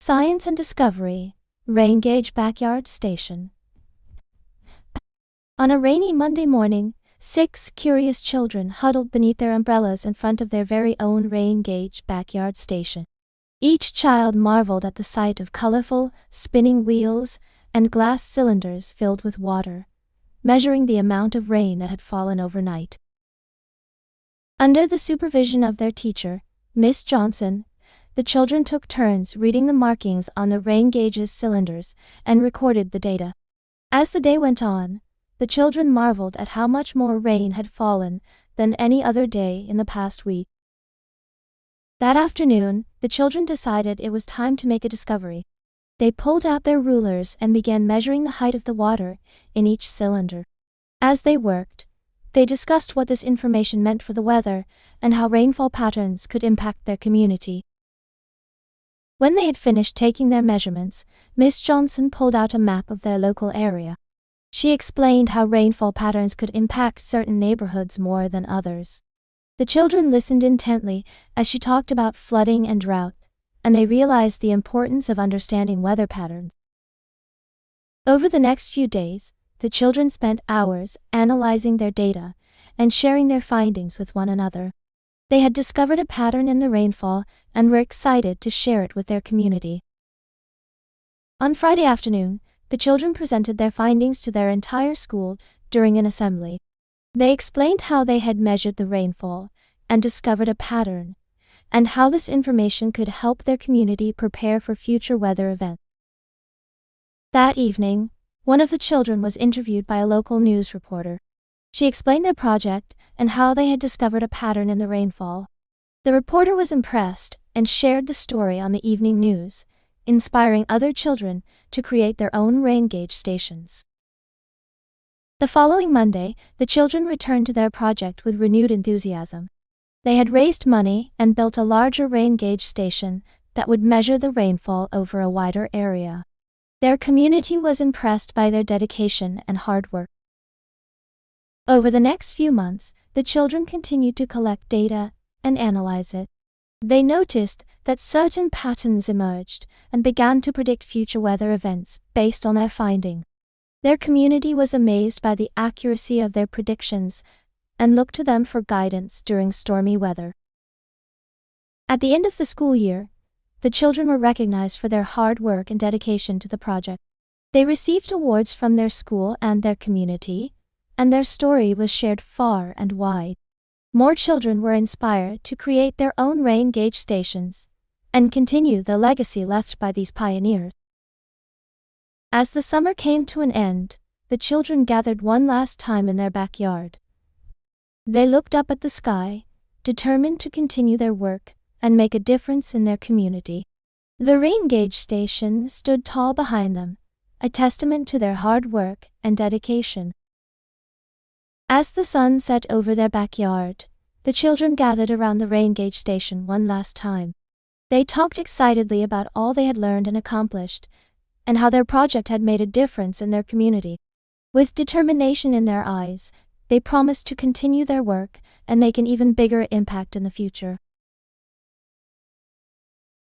Science and Discovery, Rain Gauge Backyard Station. On a rainy Monday morning, 6 curious children huddled beneath their umbrellas in front of their very own rain gauge backyard station. Each child marveled at the sight of colorful, spinning wheels and glass cylinders filled with water, measuring the amount of rain that had fallen overnight. Under the supervision of their teacher, Miss Johnson, the children took turns reading the markings on the rain gauge's cylinders and recorded the data. As the day went on, the children marveled at how much more rain had fallen than any other day in the past week. That afternoon, the children decided it was time to make a discovery. They pulled out their rulers and began measuring the height of the water in each cylinder. As they worked, they discussed what this information meant for the weather and how rainfall patterns could impact their community. When they had finished taking their measurements, Miss Johnson pulled out a map of their local area. She explained how rainfall patterns could impact certain neighborhoods more than others. The children listened intently as she talked about flooding and drought, and they realized the importance of understanding weather patterns. Over the next few days, the children spent hours analyzing their data and sharing their findings with one another. They had discovered a pattern in the rainfall and were excited to share it with their community. On Friday afternoon, the children presented their findings to their entire school during an assembly. They explained how they had measured the rainfall and discovered a pattern, and how this information could help their community prepare for future weather events. That evening, one of the children was interviewed by a local news reporter. She explained their project and how they had discovered a pattern in the rainfall. The reporter was impressed and shared the story on the evening news, inspiring other children to create their own rain gauge stations. The following Monday, the children returned to their project with renewed enthusiasm. They had raised money and built a larger rain gauge station that would measure the rainfall over a wider area. Their community was impressed by their dedication and hard work. Over the next few months, the children continued to collect data and analyze it. They noticed that certain patterns emerged and began to predict future weather events based on their findings. Their community was amazed by the accuracy of their predictions and looked to them for guidance during stormy weather. At the end of the school year, the children were recognized for their hard work and dedication to the project. They received awards from their school and their community, and their story was shared far and wide. More children were inspired to create their own rain gauge stations and continue the legacy left by these pioneers. As the summer came to an end, the children gathered one last time in their backyard. They looked up at the sky, determined to continue their work and make a difference in their community. The rain gauge station stood tall behind them, a testament to their hard work and dedication. As the sun set over their backyard, the children gathered around the rain gauge station one last time. They talked excitedly about all they had learned and accomplished, and how their project had made a difference in their community. With determination in their eyes, they promised to continue their work and make an even bigger impact in the future.